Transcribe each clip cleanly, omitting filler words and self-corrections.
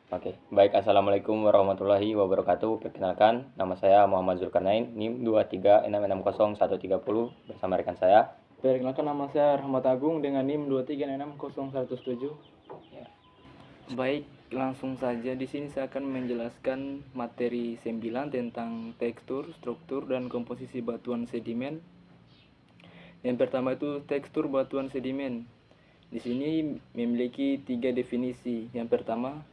Oke, baik. Assalamualaikum warahmatullahi wabarakatuh. Perkenalkan, nama saya Muhammad Zulkarnain, NIM 23660130 bersama rekan saya. Perkenalkan, nama saya Rahmat Agung dengan NIM 23660117. Ya. Baik, langsung saja. Di sini saya akan menjelaskan materi 9 tentang tekstur, struktur, dan komposisi batuan sedimen. Yang pertama itu tekstur batuan sedimen. Di sini memiliki 3 definisi. Yang pertama,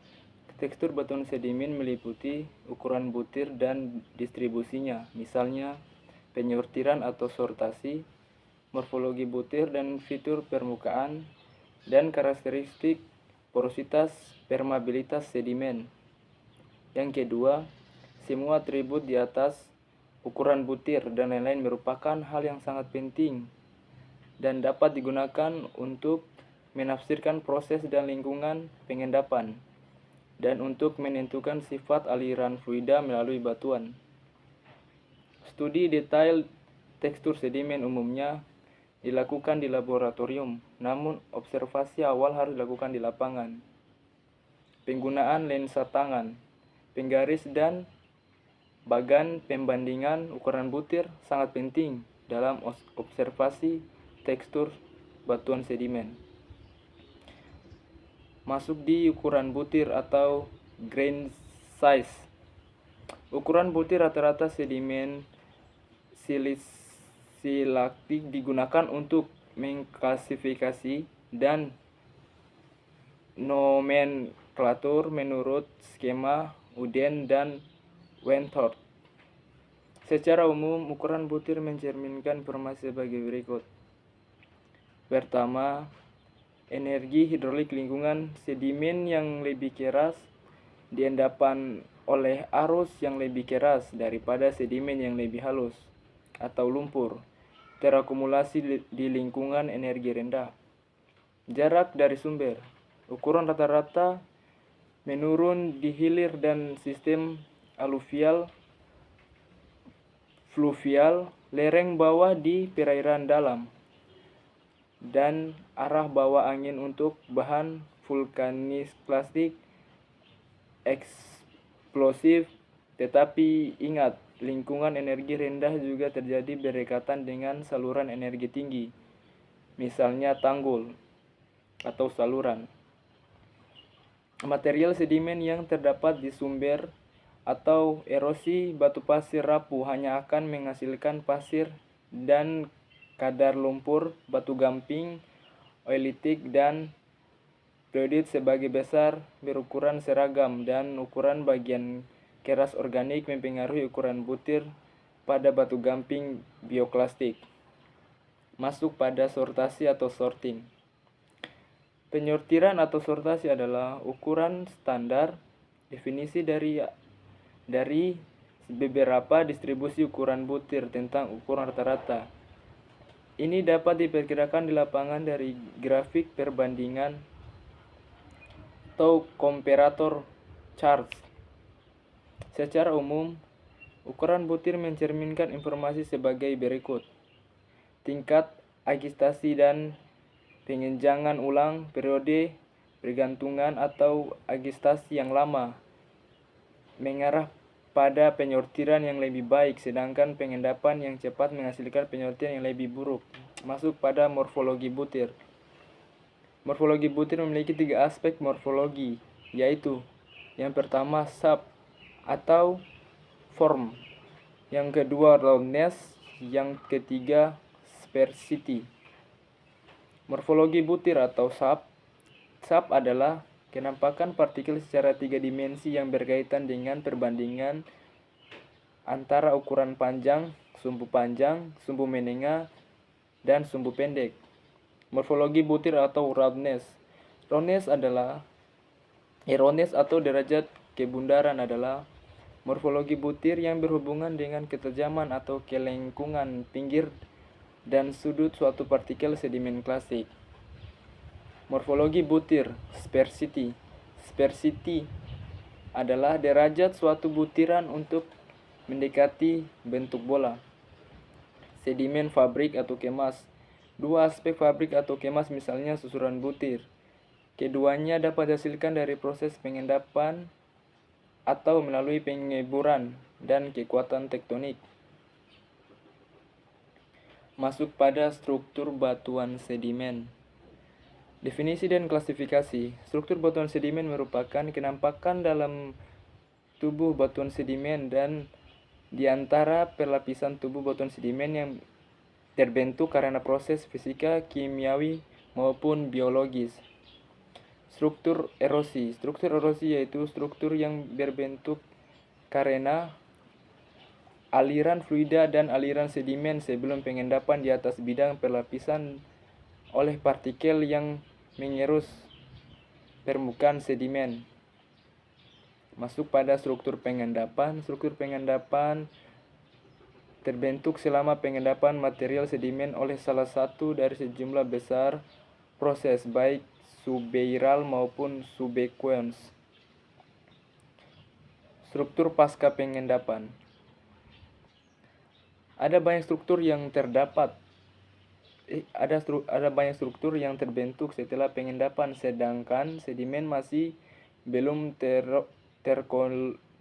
tekstur batuan sedimen meliputi ukuran butir dan distribusinya, misalnya penyortiran atau sortasi, morfologi butir dan fitur permukaan, dan karakteristik porositas permeabilitas sedimen. Yang kedua, semua atribut di atas, ukuran butir dan lain-lain merupakan hal yang sangat penting dan dapat digunakan untuk menafsirkan proses dan lingkungan pengendapan dan untuk menentukan sifat aliran fluida melalui batuan. Studi detail tekstur sedimen umumnya dilakukan di laboratorium, namun observasi awal harus dilakukan di lapangan. Penggunaan lensa tangan, penggaris, dan bagan pembandingan ukuran butir sangat penting dalam observasi tekstur batuan sedimen. Masuk di ukuran butir atau grain size. Ukuran butir rata-rata sedimen silaktik digunakan untuk mengklasifikasi dan nomenklatur menurut skema Uden dan Wentworth. Secara umum, ukuran butir mencerminkan informasi sebagai berikut. Pertama, energi hidrolik lingkungan sedimen yang lebih keras diendapan oleh arus yang lebih keras daripada sedimen yang lebih halus atau lumpur terakumulasi di lingkungan energi rendah. Jarak dari sumber, ukuran rata-rata menurun di hilir dan sistem aluvial, fluvial, lereng bawah di perairan dalam, dan arah bawa angin untuk bahan vulkanis plastik eksplosif. Tetapi ingat, lingkungan energi rendah juga terjadi berdekatan dengan saluran energi tinggi, misalnya tanggul atau saluran. Material sedimen yang terdapat di sumber atau erosi batu pasir rapuh hanya akan menghasilkan pasir dan kadar lumpur, batu gamping, oolitik, dan fluorit sebagai besar berukuran seragam, dan ukuran bagian keras organik mempengaruhi ukuran butir pada batu gamping bioklastik. Masuk pada sortasi atau sorting. Penyortiran atau sortasi adalah ukuran standar definisi dari beberapa distribusi ukuran butir tentang ukuran rata-rata. Ini dapat diperkirakan di lapangan dari grafik perbandingan atau comparator charts. Secara umum, ukuran butir mencerminkan informasi sebagai berikut. Tingkat agitasi dan pengenjangan ulang, periode pergantungan atau agitasi yang lama mengarah pada penyortiran yang lebih baik, sedangkan pengendapan yang cepat menghasilkan penyortiran yang lebih buruk. Masuk pada morfologi butir. Morfologi butir memiliki 3 aspek morfologi, yaitu yang pertama shape atau form, yang kedua roundness, yang ketiga sparsity. Morfologi butir atau shape adalah kenampakan partikel secara 3 dimensi yang berkaitan dengan perbandingan antara ukuran panjang, sumbu menengah, dan sumbu pendek. Morfologi butir atau roundness. Roundness atau derajat kebundaran adalah morfologi butir yang berhubungan dengan ketajaman atau kelengkungan pinggir dan sudut suatu partikel sedimen klasik. Morfologi butir, sparsity. Sparsity adalah derajat suatu butiran untuk mendekati bentuk bola. Sedimen fabrik atau kemas. 2 aspek fabrik atau kemas misalnya susuran butir. Keduanya dapat dihasilkan dari proses pengendapan atau melalui pengeburan dan kekuatan tektonik. Masuk pada struktur batuan sedimen. Definisi dan klasifikasi. Struktur batuan sedimen merupakan kenampakan dalam tubuh batuan sedimen dan di antara perlapisan tubuh batuan sedimen yang terbentuk karena proses fisika, kimiawi, maupun biologis. Struktur erosi. Struktur erosi yaitu struktur yang berbentuk karena aliran fluida dan aliran sedimen sebelum pengendapan di atas bidang perlapisan oleh partikel yang mengerus permukaan sedimen. Masuk pada struktur pengendapan. Struktur pengendapan terbentuk selama pengendapan material sedimen oleh salah satu dari sejumlah besar proses baik subeiral maupun subaqueous. Struktur pasca pengendapan. Ada banyak struktur yang struktur yang terbentuk setelah pengendapan, sedangkan sedimen masih belum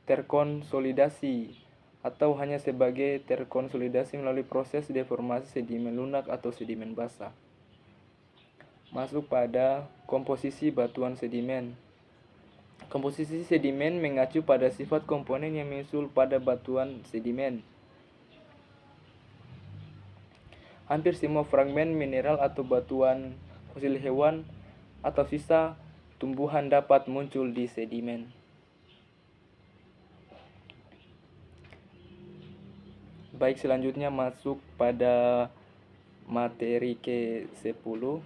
terkonsolidasi atau hanya sebagai terkonsolidasi melalui proses deformasi sedimen lunak atau sedimen basah. Masuk pada komposisi batuan sedimen. Komposisi sedimen mengacu pada sifat komponen yang menyusul pada batuan sedimen. Hampir semua fragmen mineral atau batuan fosil hewan atau sisa tumbuhan dapat muncul di sedimen. Baik, selanjutnya masuk pada materi ke-10.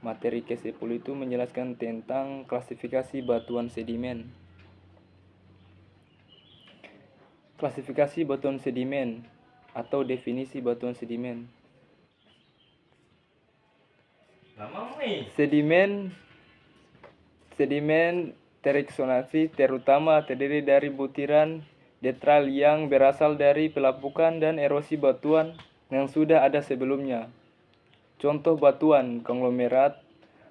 Materi ke-10 itu menjelaskan tentang klasifikasi batuan sedimen. Klasifikasi batuan sedimen atau definisi batuan sedimen. Sedimen tereksonasi terutama terdiri dari butiran detral yang berasal dari pelapukan dan erosi batuan yang sudah ada sebelumnya. Contoh batuan konglomerat,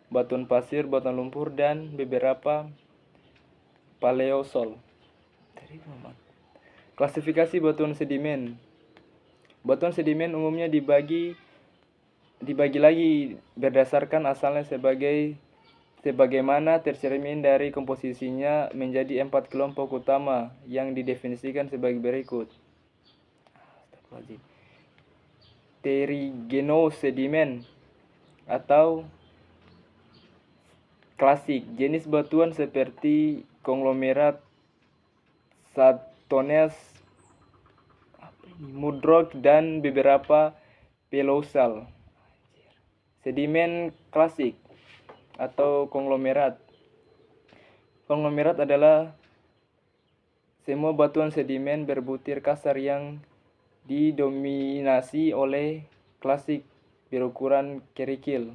batuan pasir, batuan lumpur, dan beberapa paleosol. Klasifikasi batuan sedimen. Batuan sedimen umumnya dibagi lagi berdasarkan asalnya sebagaimana tercermin dari komposisinya menjadi 4 kelompok utama yang didefinisikan sebagai berikut. Terrigenous sedimen atau klasik, jenis batuan seperti konglomerat, sandstones, mudrock, dan beberapa paleosol. Sedimen klasik atau konglomerat. Konglomerat adalah semua batuan sedimen berbutir kasar yang didominasi oleh klasik berukuran kerikil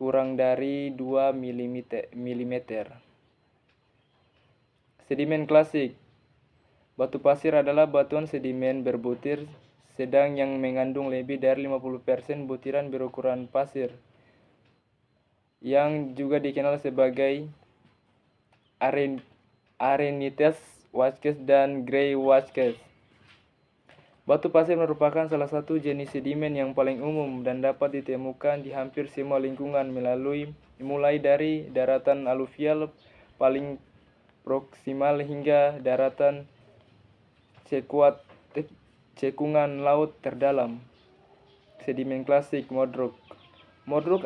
kurang dari 2 mm. Sedimen klasik. Batu pasir adalah batuan sedimen berbutir sedang yang mengandung lebih dari 50% butiran berukuran pasir, yang juga dikenal sebagai arenithes wasces dan grey wasces. Batu pasir merupakan salah satu jenis sedimen yang paling umum dan dapat ditemukan di hampir semua lingkungan mulai dari daratan aluvial paling proksimal hingga daratan cekungan laut terdalam. Sedimen klasik mudrock. Mudrock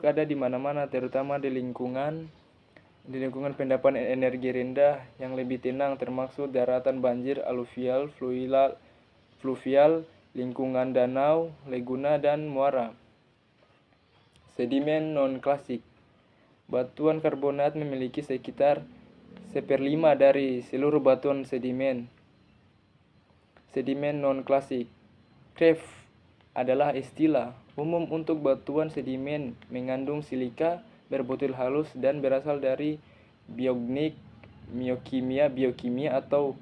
ada di mana-mana, terutama di lingkungan pendapan energi rendah yang lebih tenang, termasuk daratan banjir aluvial, fluvial, lingkungan danau, laguna, dan muara. Sedimen non-klasik. Batuan karbonat memiliki sekitar 1/5 dari seluruh batuan sedimen. Sedimen non-klasik. Craft adalah istilah umum untuk batuan sedimen mengandung silika, berbutir halus, dan berasal dari biogenik, biokimia, atau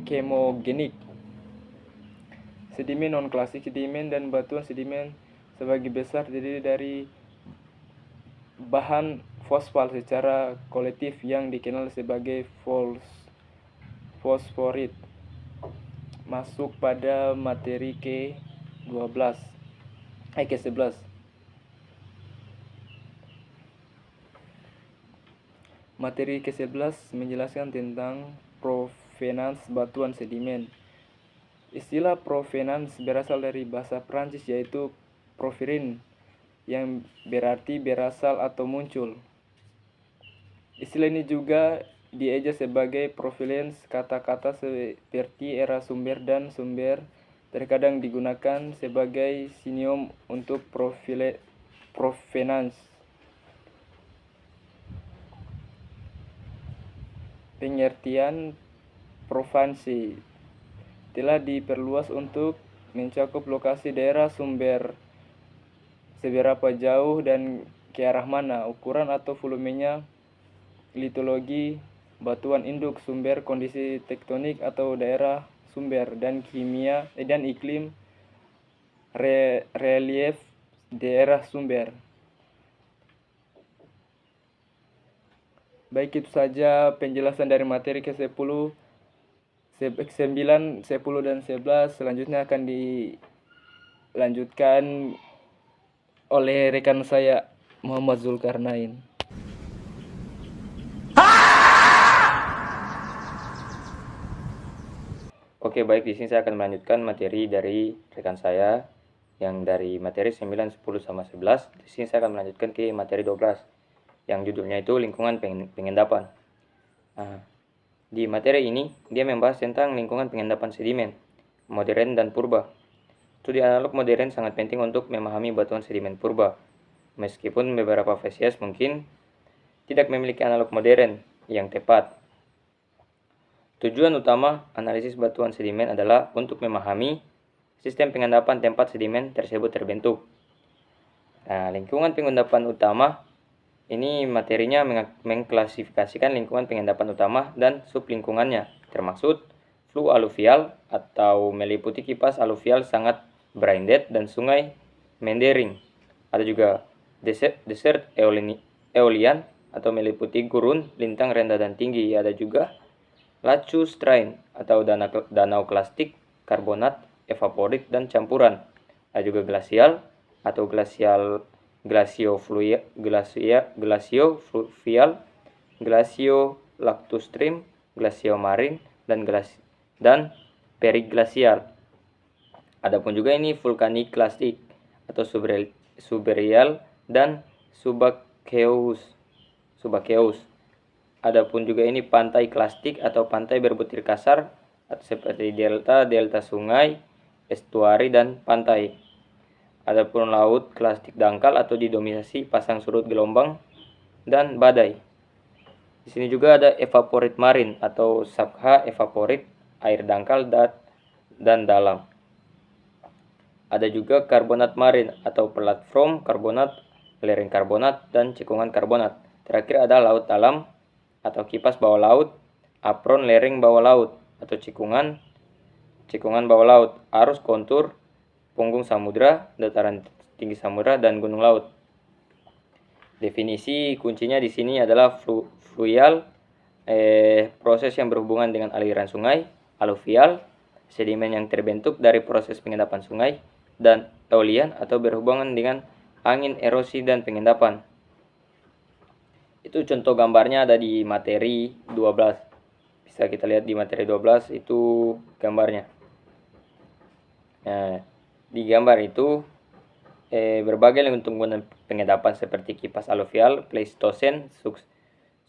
kemogenik. sedimen non-klasik sedimen dan batuan sedimen sebagai besar terdiri dari bahan fosfat secara kolektif yang dikenal sebagai fosforit. Masuk pada materi ke-11. Materi ke-11 menjelaskan tentang provenance batuan sedimen. Istilah provenance berasal dari bahasa Prancis yaitu provenir yang berarti berasal atau muncul. Istilah ini juga dieja sebagai provenance. Kata-kata seperti era sumber dan sumber terkadang digunakan sebagai sinonim untuk provenance. Pengertian provenance telah diperluas untuk mencakup lokasi daerah sumber, seberapa jauh dan ke arah mana, ukuran atau volumenya, litologi batuan induk sumber, kondisi tektonik atau daerah sumber, dan kimia dan iklim relief daerah sumber. Baik, itu saja penjelasan dari materi ke-10, 9, 10 dan 11. Selanjutnya akan dilanjutkan oleh rekan saya Muhammad Zulkarnain. Oke, baik, di sini saya akan melanjutkan materi dari rekan saya yang dari materi 9, 10 sama 11. Di sini saya akan melanjutkan ke materi 12 yang judulnya itu lingkungan pengendapan. Nah, di materi ini dia membahas tentang lingkungan pengendapan sedimen modern dan purba. Studi analog modern sangat penting untuk memahami batuan sedimen purba, meskipun beberapa spesies mungkin tidak memiliki analog modern yang tepat. Tujuan utama analisis batuan sedimen adalah untuk memahami sistem pengendapan tempat sedimen tersebut terbentuk. Nah, lingkungan pengendapan utama ini materinya mengklasifikasikan lingkungan pengendapan utama dan sublingkungannya, termasuk flu aluvial atau meliputi kipas aluvial sangat branded dan sungai mendering. Ada juga desert eolian atau meliputi gurun lintang rendah dan tinggi. Ada juga lacustrine atau danau klastik, karbonat, evaporit, dan campuran. Ada juga glasial atau glasiofluvial, glasiolactostream, glasiomarin, dan periglasial. Adapun juga ini vulkanik klastik atau subaerial dan subaceous. Adapun juga ini pantai klastik atau pantai berbutir kasar seperti delta sungai, estuari, dan pantai. Adapun laut klastik dangkal atau didominasi pasang surut gelombang dan badai. Di sini juga ada evaporit marin atau sabkha evaporit, air dangkal dan dalam. Ada juga karbonat marin atau platform karbonat, lereng karbonat, dan cekungan karbonat. Terakhir ada laut dalam atau kipas bawah laut, apron lereng bawah laut atau cekungan bawah laut, arus kontur, punggung samudra, dataran tinggi samudra, dan gunung laut. Definisi kuncinya di sini adalah fluvial, proses yang berhubungan dengan aliran sungai, aluvial, sedimen yang terbentuk dari proses pengendapan sungai, dan eolian atau berhubungan dengan angin, erosi, dan pengendapan. Itu contoh gambarnya ada di materi 12. Bisa kita lihat di materi 12 itu gambarnya. Nah, di gambar itu berbagai lingkungan pengendapan seperti kipas aluvial, Pleistosen,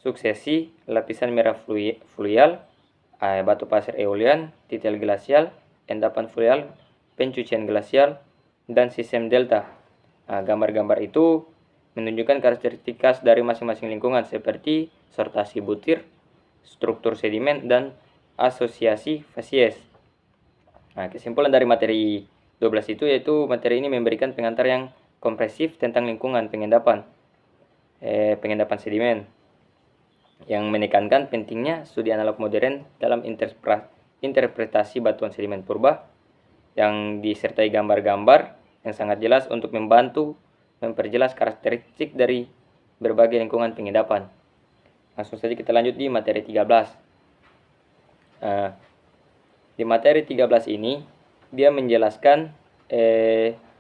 suksesi, lapisan merah fluvial, batu pasir eolian, titil glasial, endapan fluvial, pencucian glasial, dan sistem delta. Nah, gambar-gambar itu menunjukkan karakteristik khas dari masing-masing lingkungan seperti sortasi butir, struktur sedimen, dan asosiasi fasies. Nah, kesimpulan dari materi 12 itu yaitu materi ini memberikan pengantar yang komprehensif tentang lingkungan pengendapan sedimen yang menekankan pentingnya studi analog modern dalam interpretasi batuan sedimen purba yang disertai gambar-gambar yang sangat jelas untuk membantu memperjelas karakteristik dari berbagai lingkungan pengendapan. Langsung saja kita lanjut di materi 13. Di materi 13 ini dia menjelaskan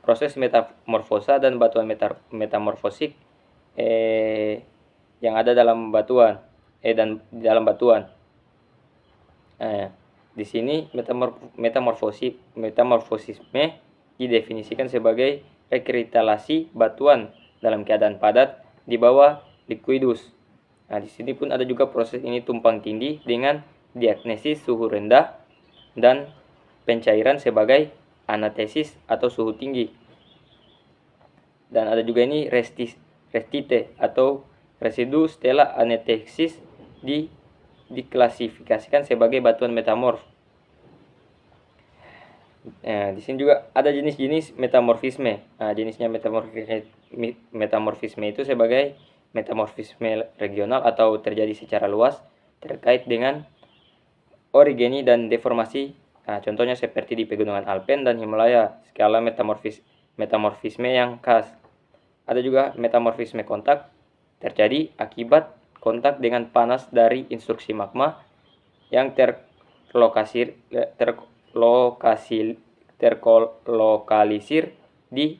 proses metamorfosa dan batuan metamorfosik yang ada dalam batuan dan di dalam batuan. Di sini metamorfosisme didefinisikan sebagai rekristalasi batuan dalam keadaan padat di bawah liquidus. Nah, di sini pun ada juga proses ini tumpang tindih dengan diagnosis suhu rendah dan pencairan sebagai anatesis atau suhu tinggi. Dan ada juga ini restite atau residu setelah anatesis diklasifikasikan sebagai batuan metamorf. Di sini juga ada jenis-jenis metamorfisme. Jenisnya metamorfisme itu sebagai metamorfisme regional atau terjadi secara luas terkait dengan origeni dan deformasi. Contohnya seperti di pegunungan Alpen dan Himalaya, skala metamorfisme yang khas. Ada juga metamorfisme kontak, terjadi akibat kontak dengan panas dari instruksi magma yang terlokalisir di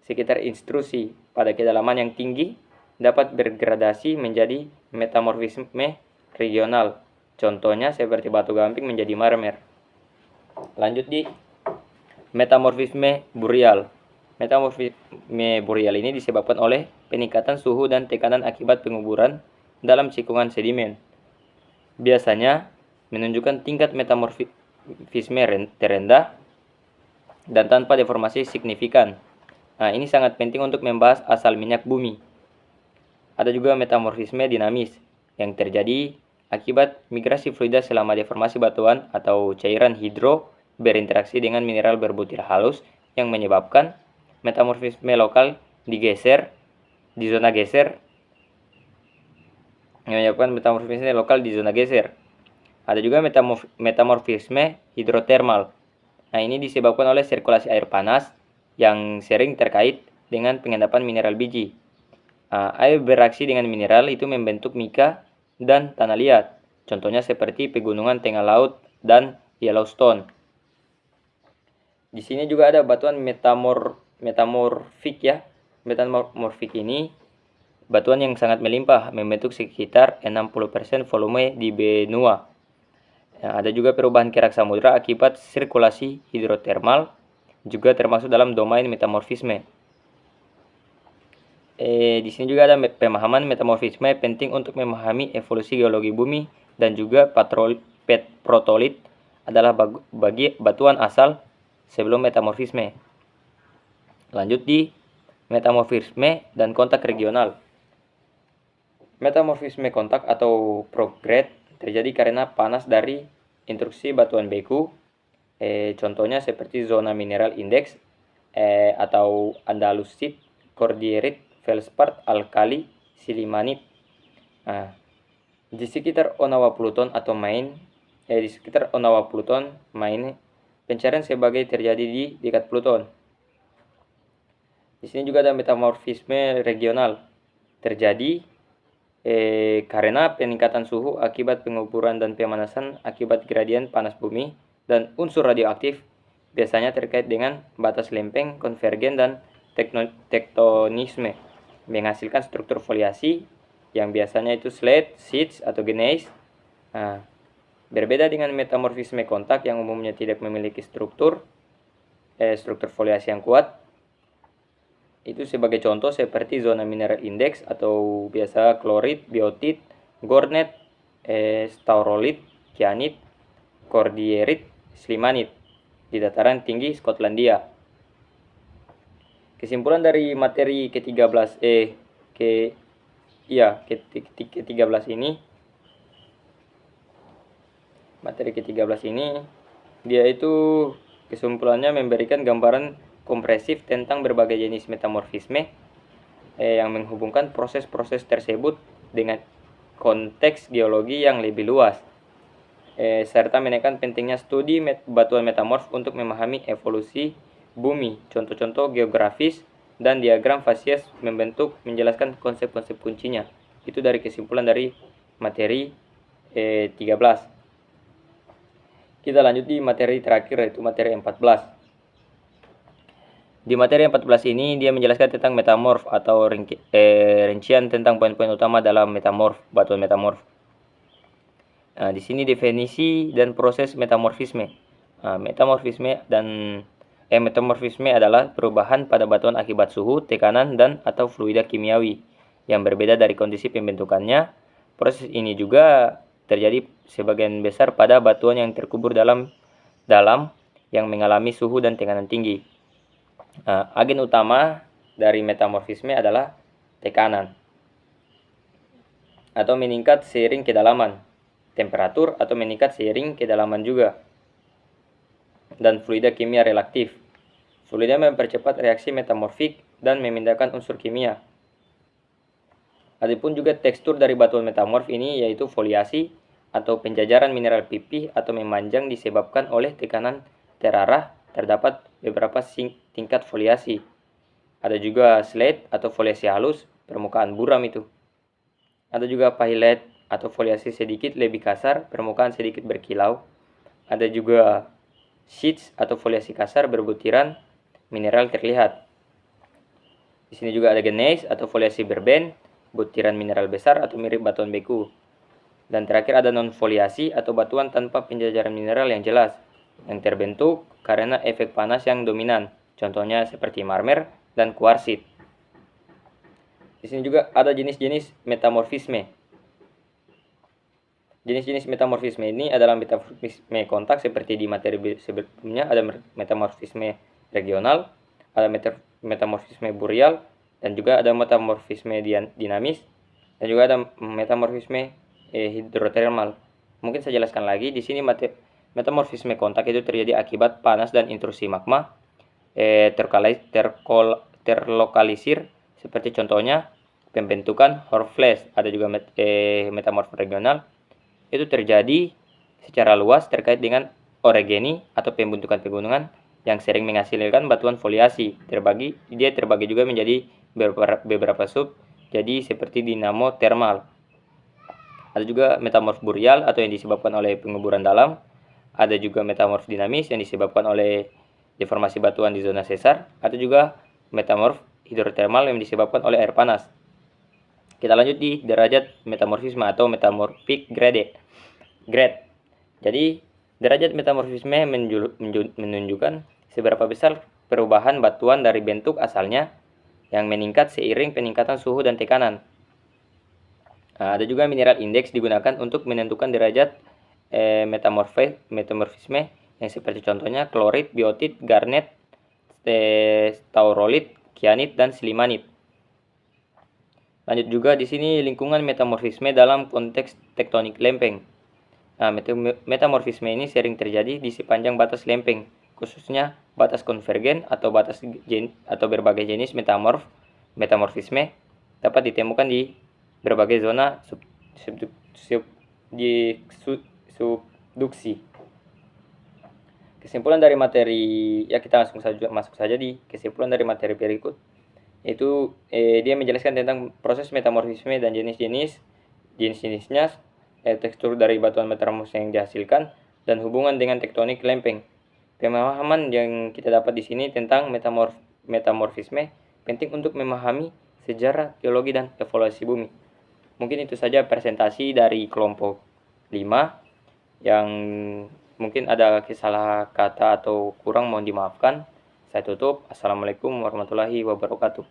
sekitar instruksi pada kedalaman yang tinggi dapat bergradasi menjadi metamorfisme regional. Contohnya seperti batu gamping menjadi marmer. Lanjut di metamorfisme boreal. Metamorfisme boreal ini disebabkan oleh peningkatan suhu dan tekanan akibat penguburan dalam cikungan sedimen. Biasanya menunjukkan tingkat metamorfisme terendah dan tanpa deformasi signifikan. Ini sangat penting untuk membahas asal minyak bumi. Ada juga metamorfisme dinamis yang terjadi akibat migrasi fluida selama deformasi batuan atau cairan hidro berinteraksi dengan mineral berbutir halus yang menyebabkan metamorfisme lokal di zona geser. Ada juga metamorfisme hidrotermal. Ini disebabkan oleh sirkulasi air panas yang sering terkait dengan pengendapan mineral biji. Air bereaksi dengan mineral itu membentuk mika dan tanah liat. Contohnya seperti pegunungan tengah laut dan Yellowstone. Di sini juga ada batuan metamorfik ya. Metamorfik ini batuan yang sangat melimpah, membentuk sekitar 60% volume di benua. Ada juga perubahan kerak samudra akibat sirkulasi hidrotermal, juga termasuk dalam domain metamorfisme. Di sini juga ada pemahaman metamorfisme penting untuk memahami evolusi geologi bumi dan juga protolit adalah bagi batuan asal sebelum metamorfisme. Lanjut di metamorfisme dan kontak regional. Metamorfisme kontak atau prograde terjadi karena panas dari intrusi batuan beku. Contohnya seperti zona mineral index atau andalusit, cordierit, feldspar, alkali, silimanit. Di sekitar Onawa Pluton atau main pencarian sebagai terjadi di dekat Pluton. Di sini juga ada metamorfisme regional terjadi karena peningkatan suhu akibat penguburan dan pemanasan akibat gradien panas bumi dan unsur radioaktif biasanya terkait dengan batas lempeng, konvergen, dan tektonisme menghasilkan struktur foliasi yang biasanya itu slate, sheets, atau gneiss. Berbeda dengan metamorfisme kontak yang umumnya tidak memiliki struktur foliasi yang kuat. Itu sebagai contoh seperti zona mineral index atau biasa klorit, biotit, gornet, staurolit, kyanit, cordierit, slimanit di dataran tinggi Skotlandia. Kesimpulan dari materi ke-13 ini, materi ke-13 ini dia itu kesimpulannya memberikan gambaran kompresif tentang berbagai jenis metamorfisme yang menghubungkan proses-proses tersebut dengan konteks geologi yang lebih luas. serta menekan pentingnya studi batuan metamorf untuk memahami evolusi bumi, contoh-contoh geografis dan diagram fasies membentuk menjelaskan konsep-konsep kuncinya. Itu dari kesimpulan dari materi 13. Kita lanjut di materi terakhir, yaitu materi 14. Di materi 14 ini dia menjelaskan tentang metamorf atau rincian tentang poin-poin utama dalam metamorf, batuan metamorf. Nah, di sini definisi dan proses metamorfisme. Metamorfisme adalah perubahan pada batuan akibat suhu, tekanan, dan atau fluida kimiawi yang berbeda dari kondisi pembentukannya. Proses ini juga terjadi sebagian besar pada batuan yang terkubur dalam yang mengalami suhu dan tekanan tinggi. Agen utama dari metamorfisme adalah tekanan atau meningkat seiring kedalaman, temperatur atau meningkat seiring kedalaman juga, dan fluida kimia relaktif. Fluida mempercepat reaksi metamorfik dan memindahkan unsur kimia. Adapun juga tekstur dari batuan metamorf ini yaitu foliasi atau penjajaran mineral pipih atau memanjang disebabkan oleh tekanan terarah. Terdapat beberapa tingkat foliasi. Ada juga slate atau foliasi halus, permukaan buram itu. Ada juga pilot atau foliasi sedikit lebih kasar, permukaan sedikit berkilau. Ada juga sheets atau foliasi kasar berbutiran, mineral terlihat. Di sini juga ada gneiss atau foliasi berben, butiran mineral besar atau mirip batuan beku. Dan terakhir ada non-foliasi atau batuan tanpa penjajaran mineral yang jelas, yang terbentuk karena efek panas yang dominan, contohnya seperti marmer dan kuarsit. Di sini juga ada jenis-jenis metamorfisme. Jenis-jenis metamorfisme ini adalah metamorfisme kontak seperti di materi sebelumnya, ada metamorfisme regional, ada metamorfisme boreal, dan juga ada metamorfisme dinamis, dan juga ada metamorfisme hidrotermal. Mungkin saya jelaskan lagi di sini. Metamorfisme kontak itu terjadi akibat panas dan intrusi magma terlokalisir, seperti contohnya pembentukan hourglass. Ada juga metamorf regional, itu terjadi secara luas terkait dengan orogeny atau pembentukan pegunungan yang sering menghasilkan batuan foliasi. Dia terbagi juga menjadi beberapa sub, jadi seperti dinamo thermal. Ada juga metamorf boreal atau yang disebabkan oleh penguburan dalam. Ada juga metamorf dinamis yang disebabkan oleh deformasi batuan di zona sesar. Ada juga metamorf hidrotermal yang disebabkan oleh air panas. Kita lanjut di derajat metamorfisme atau metamorphic grade. Jadi, derajat metamorfisme menunjukkan seberapa besar perubahan batuan dari bentuk asalnya yang meningkat seiring peningkatan suhu dan tekanan. Ada juga mineral index digunakan untuk menentukan derajat metamorfisme yang seperti contohnya klorit, biotit, garnet, staurolit, kianit, dan silimanit. Lanjut juga di sini lingkungan metamorfisme dalam konteks tektonik lempeng. Metamorfisme ini sering terjadi di sepanjang batas lempeng, khususnya batas konvergen atau berbagai jenis metamorfisme dapat ditemukan di berbagai zona subduksi. Kesimpulan dari materi, ya kita langsung masuk saja di kesimpulan dari materi berikut. Itu dia menjelaskan tentang proses metamorfisme dan jenis-jenisnya, tekstur dari batuan metamorf yang dihasilkan, dan hubungan dengan tektonik lempeng. Pemahaman yang kita dapat di sini tentang metamorfisme penting untuk memahami sejarah, geologi, dan evolusi bumi. Mungkin itu saja presentasi dari kelompok 5. Yang mungkin ada salah kata atau kurang mohon dimaafkan. Saya tutup. Assalamualaikum warahmatullahi wabarakatuh.